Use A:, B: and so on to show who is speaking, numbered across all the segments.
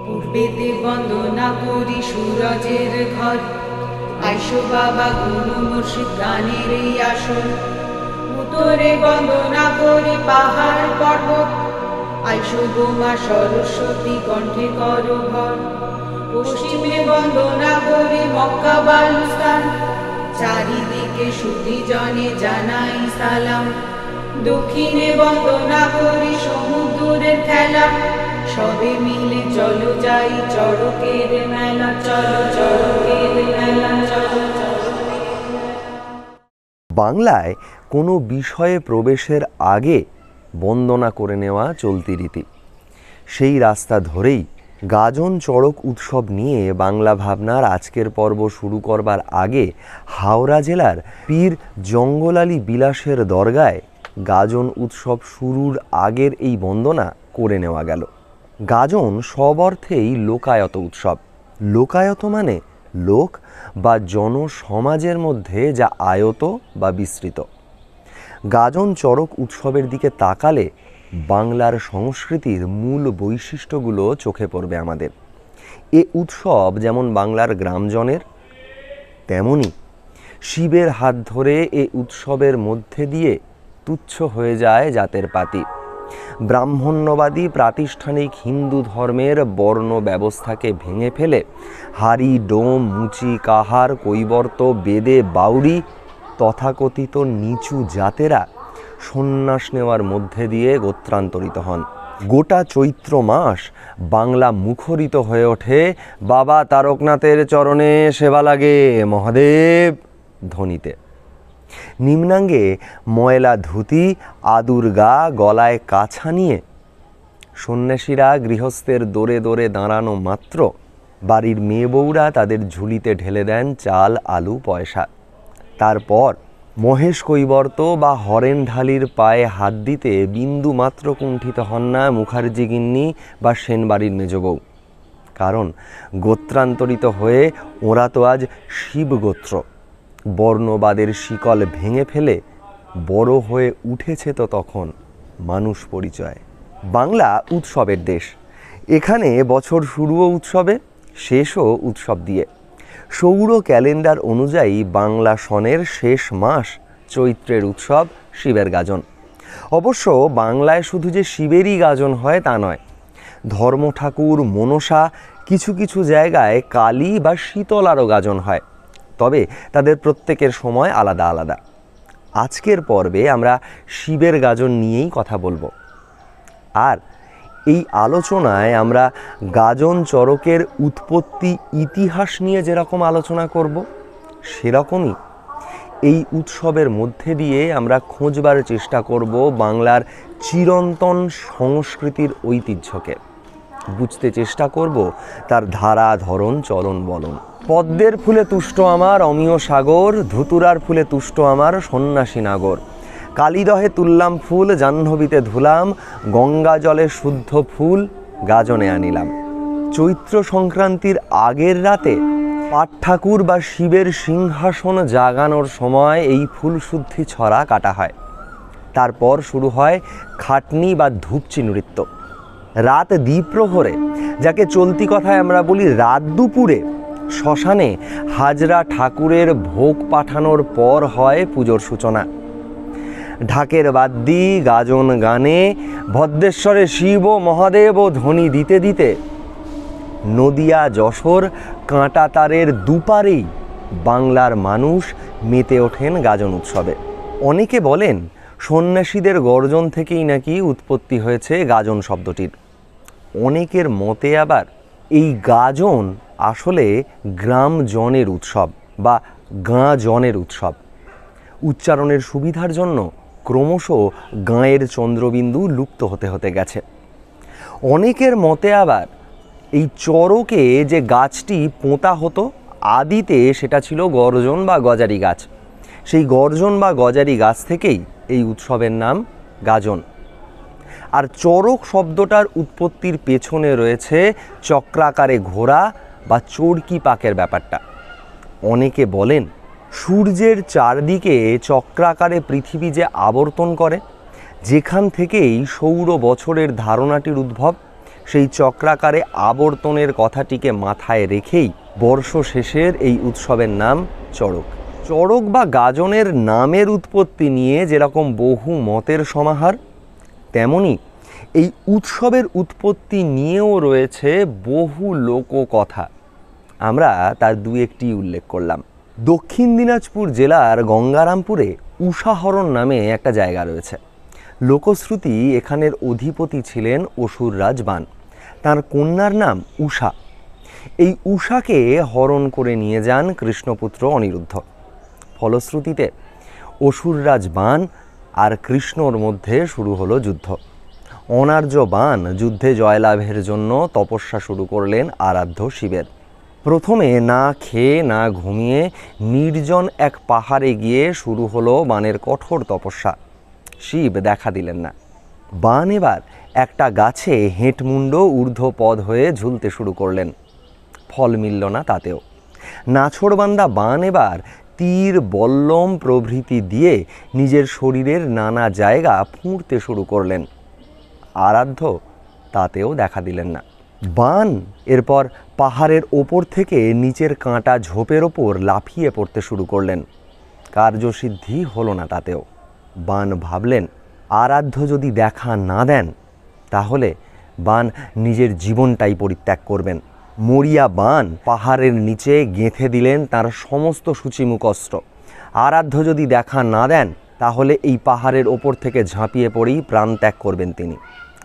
A: পূর্বেতে বন্দনা করি সূরজের ঘর, আইসো বাবা গুরু মুর্শিদ গানের এই আসর। উত্তরে বন্দনা করি পাহাড় পর্বত, আইসো গোমা সরস্বতী কণ্ঠে করো ভর। পশ্চিমে বন্দনা করি মক্কা বালুস্তান, চারিদিকে সুধী জনে জানাই সালাম। দক্ষিণে বন্দনা করি সমুদ্রের খেলা, সবে মিলে চলো যাই চড়কের মেলা, চলো চড়কের মেলা, চলো।
B: বাংলায় কোনো বিষয়ে প্রবেশের আগে বন্দনা করে নেওয়া চলতি রীতি। সেই রাস্তা ধরেই গাজন চড়ক উৎসব নিয়ে বাংলা ভাবনার আজকের পর্ব শুরু করবার আগে হাওড়া জেলার পীর জঙ্গল আলী বিলাসের দরগায় গাজন উৎসব শুরুর আগের এই বন্দনা করে নেওয়া গেল। গাজন সব অর্থেই লোকায়ত উৎসব। লোকায়ত মানে লোক বা জনসমাজের মধ্যে যা আয়ত বা বিস্তৃত। গাজন চড়ক উৎসবের দিকে তাকালে বাংলার সংস্কৃতির মূল বৈশিষ্ট্যগুলো চোখে পড়বে আমাদের। এ উৎসব যেমন বাংলার গ্রামজনের, তেমনি শিবের হাত ধরে এ উৎসবের মধ্যে দিয়ে তুচ্ছ হয়ে যায় জাতের পাতি। ব্রাহ্মণ্যবাদী প্রাতিষ্ঠানিক হিন্দু ধর্মের বর্ণ ব্যবস্থাকে ভেঙে ফেলে হাড়ি ডোম মুচি কাহার কৈবর্ত বেদে বাউরি তথাকথিত নিচু জাতেরা সন্ন্যাস নেওয়ার মধ্যে দিয়ে গোত্রান্তরিত হন। গোটা চৈত্র মাস বাংলা মুখরিত হয়ে ওঠে বাবা তারকনাথের চরণে সেবা লাগে মহাদেব ধ্বনিতে। নিম্নাঙ্গে ময়লা ধুতি, আদুর গা, গলায় কাছা নিয়ে সন্ন্যাসীরা গৃহস্থের দোরে দোরে দাঁড়ানো মাত্র বাড়ির মেয়ে বউরা তাদের ঝুলিতে ঢেলে দেন চাল, আলু, পয়সা। তারপর মহেশ কৈবর্ত বা হরেন ঢালির পায়ে হাত দিতে বিন্দু মাত্র কুণ্ঠিত হন না মুখার্জি গিন্নি বা সেনবাড়ির মেজ বউ। কারণ গোত্রান্তরিত হয়ে ওরা তো আজ শিবগোত্র। বর্ণবাদের শিকল ভেঙে ফেলে বড় হয়ে উঠেছে তো তখন মানুষ পরিচয়। বাংলা উৎসবের দেশ। এখানে বছর শুরুও উৎসবে, শেষও উৎসব দিয়ে। সৌর ক্যালেন্ডার অনুযায়ী বাংলা সনের শেষ মাস চৈত্রের উৎসব শিবের গাজন। অবশ্য বাংলায় শুধু যে শিবেরই গাজন হয় তা নয়, ধর্ম ঠাকুর, মনসা, কিছু কিছু জায়গায় কালী বা শীতলারও গাজন হয়। তবে তাদের প্রত্যেকের সময় আলাদা আলাদা। আজকের পর্বে আমরা শিবের গাজন নিয়েই কথা বলবো। আর এই আলোচনায় আমরা গাজন চড়কের উৎপত্তি ইতিহাস নিয়ে যেরকম আলোচনা করব, সেরকমই এই উৎসবের মধ্যে দিয়ে আমরা খোঁজবার চেষ্টা করব বাংলার চিরন্তন সংস্কৃতির ঐতিহ্যকে। বুঝতে চেষ্টা করব তার ধারা, ধরন, চলন, বলন। পদ্মের ফুলে তুষ্ট আমার অমিয় সাগর, ধুতুরার ফুলে তুষ্ট আমার সন্ন্যাসী নাগর। কালীদহে তুললাম ফুল, জাহ্নবীতে ধুলাম, গঙ্গা জলে শুদ্ধ ফুল গাজনে আনিলাম। চৈত্র সংক্রান্তির আগের রাতে পাট ঠাকুর বা শিবের সিংহাসন জাগানোর সময় এই ফুল শুদ্ধি ছড়া কাটা হয়। তারপর শুরু হয় খাটনি বা ধূপচি নৃত্য। রাত দ্বিপ্রহরে, যাকে চলতি কথায় আমরা বলি রাত দুপুরে, শ্মশানে হাজরা ঠাকুরের ভোগ পাঠানোর পর হয় পুজোর সূচনা। ঢাকের বাদ্যি, গাজন গানে, ভদ্রেশ্বরে শিব ও মহাদেব ও ধ্বনি দিতে দিতে নদিয়া, যশোর, কাঁটাতারের দুপারেই বাংলার মানুষ মেতে ওঠেন গাজন উৎসবে। অনেকে বলেন সন্ন্যাসীদের গর্জন থেকেই নাকি উৎপত্তি হয়েছে গাজন শব্দটির। অনেকের মতে আবার এই গাজন আসলে গ্রামজনের উৎসব বা গাঁজনের উৎসব। উচ্চারণের সুবিধার জন্য ক্রমশ গাঁয়ের চন্দ্রবিন্দু লুপ্ত হতে হতে গেছে। অনেকের মতে আবার এই চড়কে যে গাছটি পোঁতা হতো, আদিতে সেটা ছিল গর্জন বা গজারি গাছ। সেই গর্জন বা গজারি গাছ থেকেই এই উৎসবের নাম গাজন। আর চড়ক শব্দটার উৎপত্তির পেছনে রয়েছে চক্রাকারে ঘোরা বা চড়কি পাকের ব্যাপারটা। অনেকে বলেন সূর্যের চারদিকে চক্রাকারে পৃথিবী যে আবর্তন করে, যেখান থেকেই সৌর বছরের ধারণাটির উদ্ভব, সেই চক্রাকারে আবর্তনের কথাটিকে মাথায় রেখেই বর্ষ শেষের এই উৎসবের নাম চড়ক। চড়ক বা গাজনের নামের উৎপত্তি নিয়ে যেরকম বহু মতের সমাহার, তেমনি এই উৎসবের উৎপত্তি নিয়েও রয়েছে বহু লোককথা। আমরা তার দু একটি উল্লেখ করলাম। দক্ষিণ দিনাজপুর জেলার গঙ্গারামপুরে উষাহরণ নামে একটা জায়গা রয়েছে। লোকশ্রুতি এখানের অধিপতি ছিলেন অসুররাজ বান। তার কন্যার নাম উষা। এই উষাকে হরণ করে নিয়ে যান কৃষ্ণপুত্র অনিরুদ্ধ। ফলশ্রুতিতে অসুররাজ বান আর কৃষ্ণর মধ্যে শুরু হলো যুদ্ধ। অনার্য বান যুদ্ধে জয়লাভের জন্য তপস্যা শুরু করলেন আরাধ্য শিবের। প্রথমে না খেয়ে না ঘুমিয়ে নির্জন এক পাহাড়ে গিয়ে শুরু হলো বানের কঠোর তপস্যা। শিব দেখা দিলেন না। বান এবার একটা গাছে হেঁটমুণ্ড ঊর্ধ্বপদ হয়ে ঝুলতে শুরু করলেন। ফল মিলল না তাতেও। নাছোড়বান্দা বান এবার তীর, বল্লম প্রভৃতি দিয়ে নিজের শরীরের নানা জায়গা ফুঁড়তে শুরু করলেন। আরাধ্য তাতেও দেখা দিলেন না। বান এরপর পাহাড়ের ওপর থেকে নিচের কাঁটা ঝোপের ওপর লাফিয়ে পড়তে শুরু করলেন। কার্যসিদ্ধি হলো না তাতেও। বান ভাবলেন, আরাধ্য যদি দেখা না দেন তাহলে বান নিজের জীবনটাই পরিত্যাগ করবেন। মরিয়া বান পাহাড়ের নিচে গেঁথে দিলেন তার সমস্ত সূচিমুখ অস্ত্র। আরাধ্য যদি দেখা না দেন তাহলে এই পাহাড়ের ওপর থেকে ঝাঁপিয়ে পড়েই প্রাণ ত্যাগ করবেন তিনি।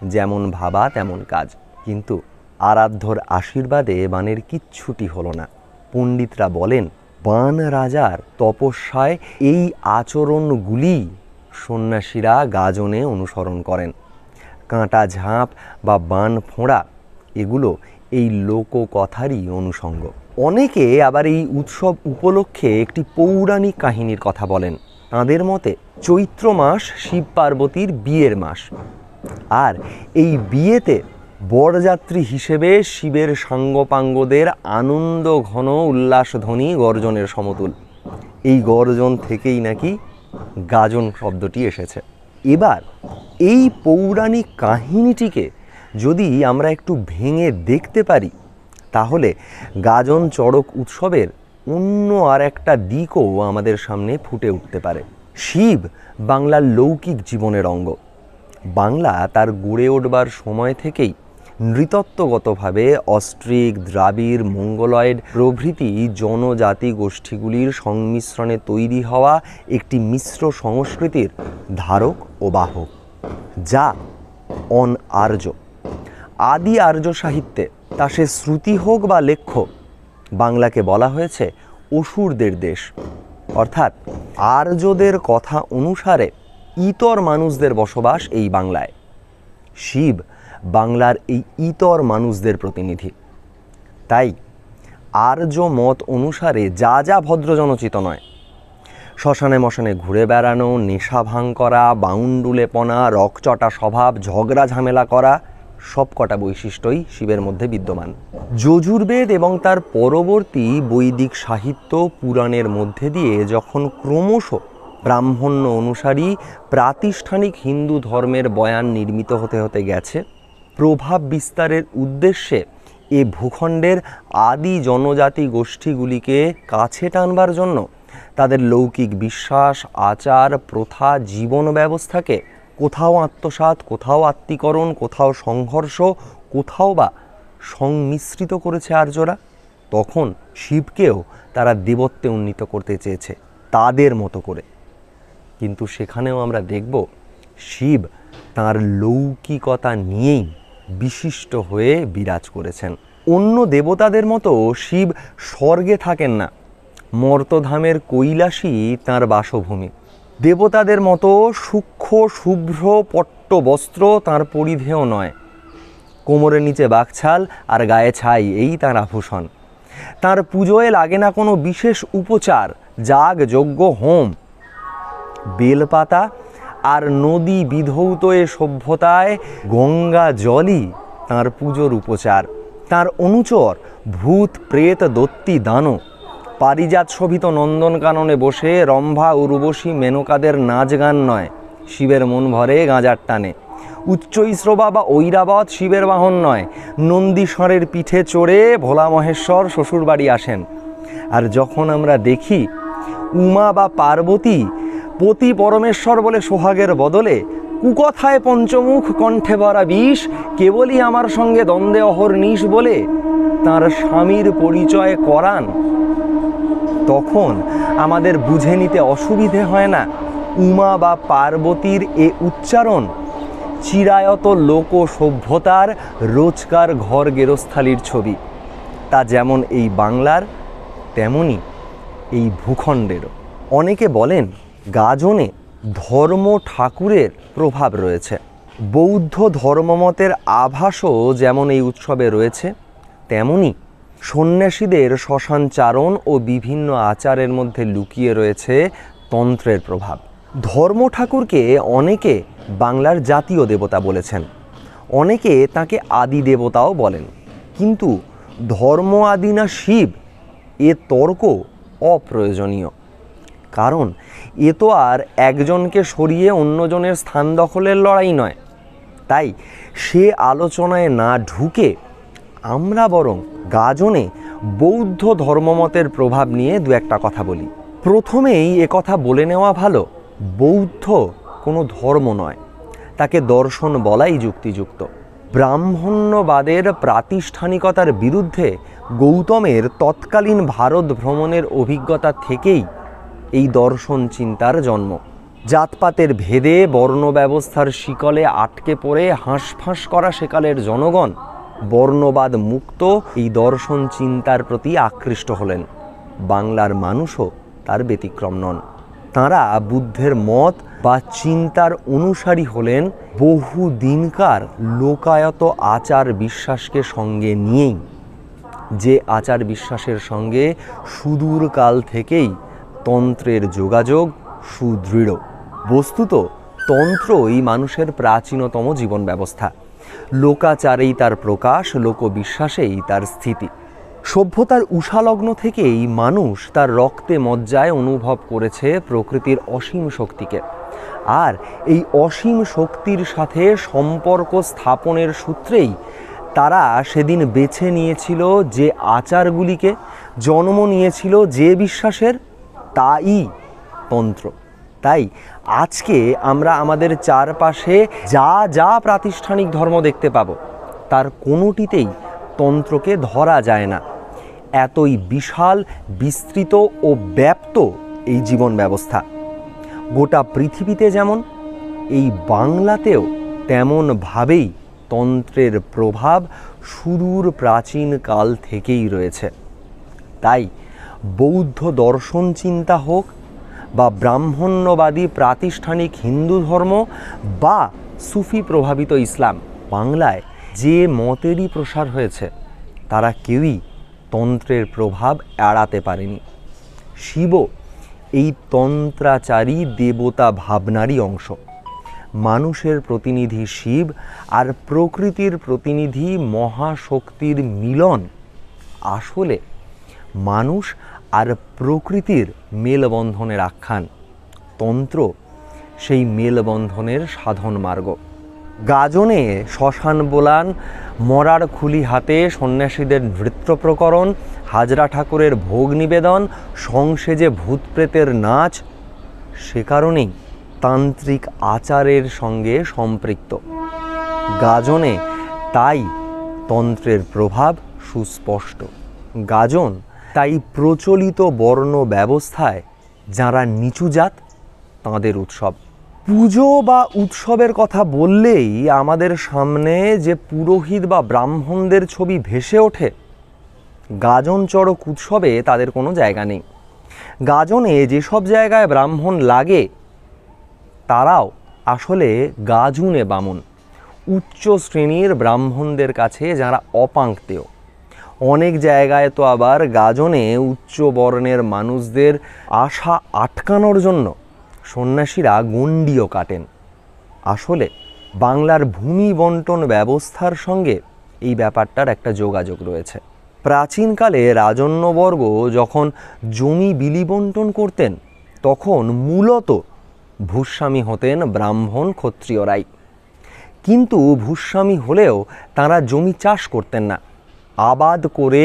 B: যেমন ভাবা তেমন কাজ। কিন্তু আরাধ্যর আশীর্বাদে বানের কিচ্ছুটি হলো না। পণ্ডিতরা বলেন, বান রাজার তপস্যায় এই আচরণগুলি সন্ন্যাসীরা গাজনে অনুসরণ করেন। কাঁটা ঝাঁপ বা বান ফোঁড়া এগুলো এই লোককথারই অনুষঙ্গ। অনেকে আবার এই উৎসব উপলক্ষে একটি পৌরাণিক কাহিনীর কথা বলেন। তাঁদের মতে চৈত্র মাস শিব পার্বতীর বিয়ের মাস, আর এই বিয়েতে বরযাত্রী হিসেবে শিবের সাঙ্গপাঙ্গদের আনন্দ ঘন উল্লাসধ্বনি গর্জনের সমতুল। এই গর্জন থেকেই নাকি গাজন শব্দটি এসেছে। এবার এই পৌরাণিক কাহিনীটিকে যদি আমরা একটু ভেঙে দেখতে পারি তাহলে গাজন চড়ক উৎসবের অন্য আর একটা দিকও আমাদের সামনে ফুটে উঠতে পারে। শিব বাংলার লৌকিক জীবনের অঙ্গ। বাংলা তার গড়ে উঠবার সময় থেকেই নৃতত্ত্বগতভাবে অস্ট্রিক, দ্রাবিড়, মঙ্গলয়েড প্রভৃতি জনজাতি গোষ্ঠীগুলির সংমিশ্রণে তৈরি হওয়া একটি মিশ্র সংস্কৃতির ধারক ও বাহক, যা অন আর্য। আদি আর্য সাহিত্যে তা সে শ্রুতি হোক বা লেখ্য, বাংলাকে বলা হয়েছে অসুরদের দেশ। অর্থাৎ আর্যদের কথা অনুসারে ইতর মানুষদের বসবাস এই বাংলায়। শিব বাংলার এই ইতর মানুষদের প্রতিনিধি। তাই আর্য মত অনুসারে যা যা ভদ্রজনচিত নয়, শ্মশানে মশানে ঘুরে বেড়ানো, নেশা ভাঙ করা, বাউন্ডুলেপনা, রকচটা স্বভাব, ঝগড়া ঝামেলা করা, সবকটা বৈশিষ্ট্যই শিবের মধ্যে বিদ্যমান। যজুর্বেদ এবং তার পরবর্তী বৈদিক সাহিত্য পুরাণের মধ্যে দিয়ে যখন ক্রমশ ব্রাহ্মণ্য অনুসারী প্রাতিষ্ঠানিক হিন্দু ধর্মের বয়ান নির্মিত হতে হতে গেছে, প্রভাব বিস্তারের উদ্দেশ্যে এ ভূখণ্ডের আদি জনজাতি গোষ্ঠীগুলিকে কাছে টানবার জন্য তাদের লৌকিক বিশ্বাস, আচার, প্রথা, জীবন ব্যবস্থাকে কোথাও আত্মসাৎ, কোথাও আত্মীকরণ, কোথাও সংঘর্ষ, কোথাও বা সংমিশ্রিত করেছে আর্যরা, তখন শিবকেও তারা দেবত্বে উন্নীত করতে চেয়েছে তাদের মতো করে। কিন্তু সেখানেও আমরা দেখব শিব তাঁর লৌকিকতা নিয়েই বিশিষ্ট হয়ে বিরাজ করেছেন। অন্য দেবতাদের মতো শিব স্বর্গে থাকেন না, মর্তধামের কৈলাসই তাঁর বাসভূমি। দেবতাদের মতো সূক্ষ্ম শুভ্র পট্ট বস্ত্র তাঁর পরিধেয় নয়। কোমরের নিচে বাকছাল আর গায়ে ছাই, এই তাঁর আভূষণ। তাঁর পুজোয় লাগে না কোনো বিশেষ উপচার, যাগ, যজ্ঞ, হোম। বেলপাতা আর নদী বিধৌত এ সভ্যতায় গঙ্গা জলই তাঁর পুজোর উপচার। তাঁর অনুচর ভূত, প্রেত, দত্তি, দানব পারিজাত শোভিত নন্দনকাননে বসে রম্ভা, উর্বশী, মেনকাদের নাচ গান নয়, শিবের মন ভরে গাঁজার টানে। উচ্চৈশ্রবা বা ঐরাবত শিবের বাহন নয়, নন্দী ষাঁড়ের পিঠে চড়ে ভোলা মহেশ্বর শ্বশুরবাড়ি আসেন। আর যখন আমরা দেখি উমা বা পার্বতী পতি পরমেশ্বর বলে সোহাগের বদলে কুকথায় পঞ্চমুখ কণ্ঠে ভরা বিষ, কেবলই আমার সঙ্গে দ্বন্দ্বে অহর্নিশ বলে তাঁর স্বামীর পরিচয় করান, তখন আমাদের বুঝে নিতে অসুবিধে হয় না উমা বা পার্বতীর এ উচ্চারণ চিরায়ত লোক সভ্যতার রোজকার ঘর গেরস্থালির ছবি। তা যেমন এই বাংলার, তেমনি এই ভূখণ্ডেরও। অনেকে বলেন গাজনে ধর্ম ঠাকুরের প্রভাব রয়েছে। বৌদ্ধ ধর্মমতের আভাসও যেমন এই উৎসবে রয়েছে, তেমনি সন্ন্যাসীদের শ্মশানচারণ ও বিভিন্ন আচারের মধ্যে লুকিয়ে রয়েছে তন্ত্রের প্রভাব। ধর্ম ঠাকুরকে অনেকে বাংলার জাতীয় দেবতা বলেছেন, অনেকে তাকে আদি দেবতাও বলেন। কিন্তু ধর্ম আদি না শিব, এ তর্ক অপ্রয়োজনীয়। কারণ এ তো আর একজনকে সরিয়ে অন্যজনের স্থান দখলের লড়াই নয়। তাই সে আলোচনায় না ঢুকে আমরা বরং গাজনে বৌদ্ধ ধর্মমতের প্রভাব নিয়ে দু একটা কথা বলি। প্রথমেই কথা বলে নেওয়া ভালো, বৌদ্ধ কোনো ধর্ম নয়, তাকে দর্শন বলাই যুক্তিযুক্ত। ব্রাহ্মণ্যবাদের প্রাতিষ্ঠানিকতার বিরুদ্ধে গৌতমের তৎকালীন ভারত ভ্রমণের অভিজ্ঞতা থেকেই এই দর্শন চিন্তার জন্ম। জাতপাতের ভেদে বর্ণ ব্যবস্থার শিকলে আটকে পড়ে হাঁসফাঁস করা সেকালের জনগণ বর্ণবাদ মুক্ত এই দর্শন চিন্তার প্রতি আকৃষ্ট হলেন। বাংলার মানুষও তার ব্যতিক্রম নন। তাঁরা বুদ্ধের মত বা চিন্তার অনুসারী হলেন বহু দিনকার লোকায়ত আচার বিশ্বাসকে সঙ্গে নিয়েই, যে আচার বিশ্বাসের সঙ্গে সুদূর কাল থেকেই তন্ত্রের যোগাযোগ সুদৃঢ়। বস্তুত তন্ত্রই মানুষের প্রাচীনতম জীবন ব্যবস্থা। লোকাচারেই তার প্রকাশ, লোকবিশ্বাসেই তার স্থিতি। সভ্যতার উষালগ্ন থেকেই মানুষ তার রক্তে মজ্জায় অনুভব করেছে প্রকৃতির অসীম শক্তিকে। আর এই অসীম শক্তির সাথে সম্পর্ক স্থাপনের সূত্রেই তারা সেদিন বেছে নিয়েছিল যে আচারগুলিকে, জন্ম নিয়েছিল যে বিশ্বাসের, তাই তন্ত্র। তাই আজকে আমরা আমাদের চারপাশে যা যা প্রাতিষ্ঠানিক ধর্ম দেখতে পাবো, তার কোনোটিতেই তন্ত্রকে ধরা যায় না। এতই বিশাল, বিস্তৃত ও ব্যাপ্ত এই জীবন ব্যবস্থা। গোটা পৃথিবীতে যেমন, এই বাংলাতেও তেমনভাবেই তন্ত্রের প্রভাব সুদূর প্রাচীন কাল থেকেই রয়েছে। তাই বৌদ্ধ দর্শন চিন্তা হোক বা ব্রাহ্মণ্যবাদী প্রাতিষ্ঠানিক হিন্দু ধর্ম বা সুফি প্রভাবিত ইসলাম, বাংলায় যে মতেরই প্রসার হয়েছে তারা কেউই তন্ত্রের প্রভাব এড়াতে পারেনি। শিবও এই তন্ত্রাচারী দেবতা ভাবনারই অংশ। মানুষের প্রতিনিধি শিব আর প্রকৃতির প্রতিনিধি মহাশক্তির মিলন আসলে মানুষ আর প্রকৃতির মেলবন্ধনের আখ্যান। তন্ত্র সেই মেলবন্ধনের সাধন মার্গ। গাজনে শ্মশান বোলান, মরার খুলি হাতে সন্ন্যাসীদের নৃত্য প্রকরণ, হাজরা ঠাকুরের ভোগ নিবেদন, সংসেজে ভূতপ্রেতের নাচ, সে কারণেই তান্ত্রিক আচারের সঙ্গে সম্পৃক্ত। গাজনে তাই তন্ত্রের প্রভাব সুস্পষ্ট। গাজন তাই প্রচলিত বর্ণ ব্যবস্থায় যারা নিচু জাত তাঁদের উৎসব। পুজো বা উৎসবের কথা বললেই আমাদের সামনে যে পুরোহিত বা ব্রাহ্মণদের ছবি ভেসে ওঠে, গাজন চড়ক উৎসবে তাদের কোনো জায়গা নেই। গাজনে যেসব জায়গায় ব্রাহ্মণ লাগে তারাও আসলে গাজুনে বামুন, উচ্চ শ্রেণীর ব্রাহ্মণদের কাছে যারা অপাঙ্ক্তেয়। অনেক জায়গায় তো আবার গাজনে উচ্চ বর্ণের মানুষদের আশা আটকানোর জন্য সন্ন্যাসীরা গণ্ডিও কাটেন। আসলে বাংলার ভূমি বন্টন ব্যবস্থার সঙ্গে এই ব্যাপারটার একটা যোগাযোগ রয়েছে। প্রাচীনকালে রাজন্যবর্গ যখন জমি বিলি বন্টন করতেন তখন মূলত ভূস্বামী হতেন ব্রাহ্মণ ক্ষত্রিয়রাই। কিন্তু ভূস্বামী হলেও তারা জমি চাষ করতেন না। আবাদ করে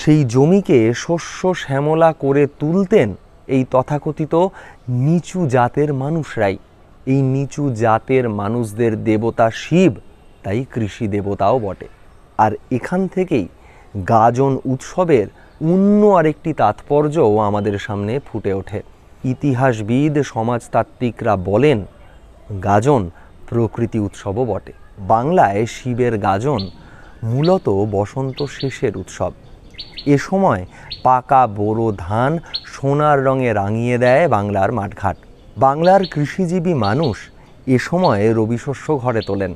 B: সেই জমিকে শস্য শ্যামলা করে তুলতেন এই তথাকথিত নিচু জাতের মানুষরাই। এই নিচু জাতের মানুষদের দেবতা শিব, তাই কৃষি দেবতাও বটে। আর এখান থেকেই গাজন উৎসবের অন্য আরেকটি তাৎপর্যও আমাদের সামনে ফুটে ওঠে। ইতিহাসবিদ সমাজতাত্ত্বিকরা বলেন গাজন প্রকৃতি উৎসবও বটে। বাংলায় শিবের গাজন মূলত বসন্ত শেষের উৎসব। এ সময় পাকা বোরো ধান সোনার রঙে রাঙিয়ে দেয় বাংলার মাঠঘাট। বাংলার কৃষিজীবী মানুষ এ সময় রবিশস্য ঘরে তোলেন।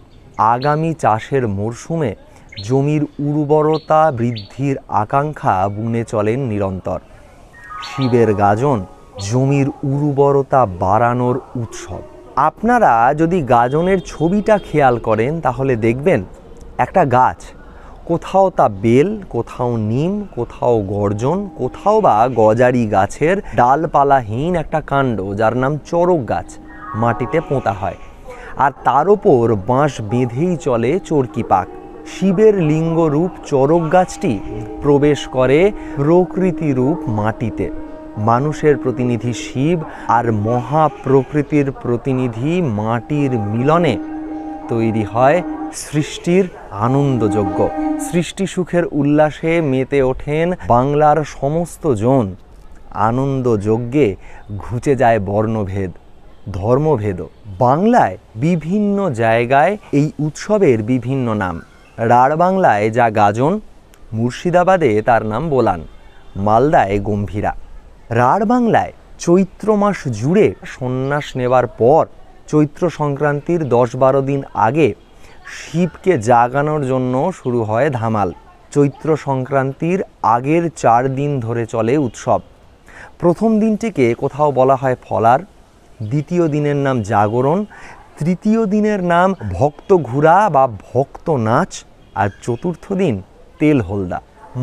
B: আগামী চাষের মরশুমে জমির উর্বরতা বৃদ্ধির আকাঙ্ক্ষা বুনে চলেন নিরন্তর। শিবের গাজন জমির উর্বরতা বাড়ানোর উৎসব। আপনারা যদি গাজনের ছবিটা খেয়াল করেন তাহলে দেখবেন একটা গাছ, কোথাও তা বেল, কোথাও নিম, কোথাও গর্জন, কোথাও বা গজারি গাছের ডালপালাহীন একটা কাণ্ড যার নাম চড়ক গাছ মাটিতে পোঁতা হয়, আর তার ওপর বাঁশ বেঁধেই চলে চরকি পাক। শিবের লিঙ্গরূপ চড়ক গাছটি প্রবেশ করে প্রকৃতিরূপ মাটিতে। মানুষের প্রতিনিধি শিব আর মহাপ্রকৃতির প্রতিনিধি মাটির মিলনে তৈরি হয় সৃষ্টির আনন্দযজ্ঞ। সৃষ্টি সুখের উল্লাসে মেতে ওঠেন বাংলার সমস্ত জন। আনন্দযজ্ঞে ঘুচে যায় বর্ণভেদ, ধর্মভেদও। বাংলায় বিভিন্ন জায়গায় এই উৎসবের বিভিন্ন নাম। রাঢ় বাংলায় যা গাজন, মুর্শিদাবাদে তার নাম বোলান, মালদায় গম্ভীরা। রাঢ় বাংলায় চৈত্র মাস জুড়ে সন্ন্যাস নেবার পর চৈত্র সংক্রান্তির 10-12 দিন আগে শিবকে জাগানোর জন্য শুরু হয় ধামাল। চৈত্র সংক্রান্তির আগের 4 দিন ধরে চলে উৎসব। প্রথম দিনটিকে কোথাও বলা হয় ফলার, দ্বিতীয় দিনের নাম জাগরণ, তৃতীয় দিনের নাম ভক্ত ঘুরা বা ভক্ত নাচ, আর চতুর্থ দিন তেল হলদা।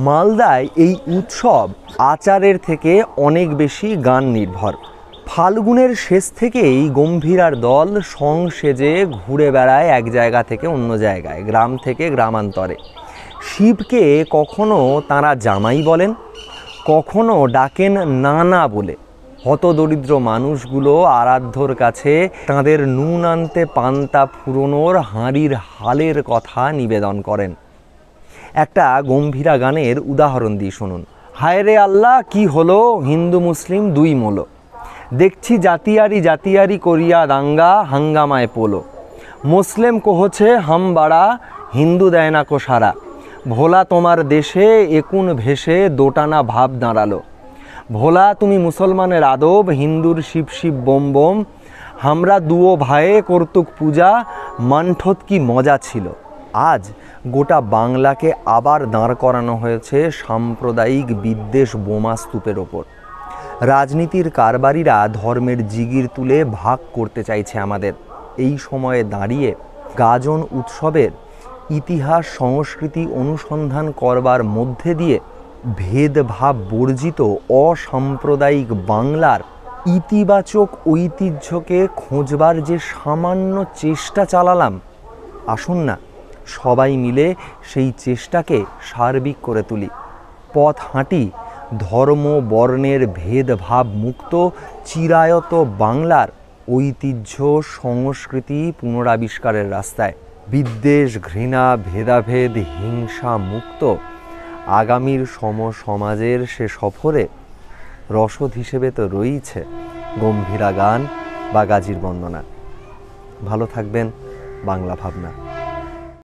B: মালদায় এই উৎসব আচারের থেকে অনেক বেশি গান নির্ভর। ফাল্গুনের শেষ থেকেই গম্ভীরার দল সং সেজে ঘুরে বেড়ায় এক জায়গা থেকে অন্য জায়গায়, গ্রাম থেকে গ্রামান্তরে। শিবকে কখনো তাঁরা জামাই বলেন, কখনো ডাকেন নানা বলে। হতদরিদ্র মানুষগুলো আরাধ্যর কাছে তাঁদের নুন আনতে পান্তা ফুরোনোর হাঁড়ির হালের কথা নিবেদন করেন। একটা গম্ভীরা গানের উদাহরণ দিয়ে শুনুন। হায় রে আল্লাহ কি হলো, হিন্দু মুসলিম দুই মোলো, দেখছি জাতিয়ারি জাতিয়ারি করিয়া দাঙ্গা, হাঙ্গামায় পোলো। মুসলিম কোহছে হাম বাড়া, হিন্দু দেয় না কো সারা। ভোলা তোমার দেশে একুন ভেসে দোটানা ভাব দাঁড়ালো। ভোলা তুমি মুসলমানের আদব, হিন্দুর শিব শিব বোম বোম। হামরা দুও ভাইয়ে কর্তুক পূজা, মানঠত কি মজা ছিল। আজ গোটা বাংলাকে আবার দাঁড় করানো হয়েছে সাম্প্রদায়িক বিদ্বেষ বোমা স্তূপের ওপর। রাজনীতির কারবারিরা ধর্মের জিগির তুলে ভাগ করতে চাইছে আমাদের। এই সময়ে দাঁড়িয়ে গাজন উৎসবের ইতিহাস সংস্কৃতি অনুসন্ধান করবার মধ্যে দিয়ে ভেদভাব বর্জিত অসাম্প্রদায়িক বাংলার ইতিবাচক ঐতিহ্যকে খোঁজবার যে সামান্য চেষ্টা চালালাম, আসুন না সবাই মিলে সেই চেষ্টাকে সার্বিক করে তুলি। পথ হাঁটি ধর্ম বর্ণের ভেদভাব মুক্ত চিরায়ত বাংলার ঐতিহ্য সংস্কৃতি পুনরাবিষ্কারের রাস্তায়। বিদ্বেষ ঘৃণা ভেদাভেদ হিংসা মুক্ত আগামীর সমসমাজের সে সফরে রসদ হিসেবে তো রয়েছে গম্ভীরা গান বা গাজীর বন্দনা। ভালো থাকবেন। বাংলা ভাবনা।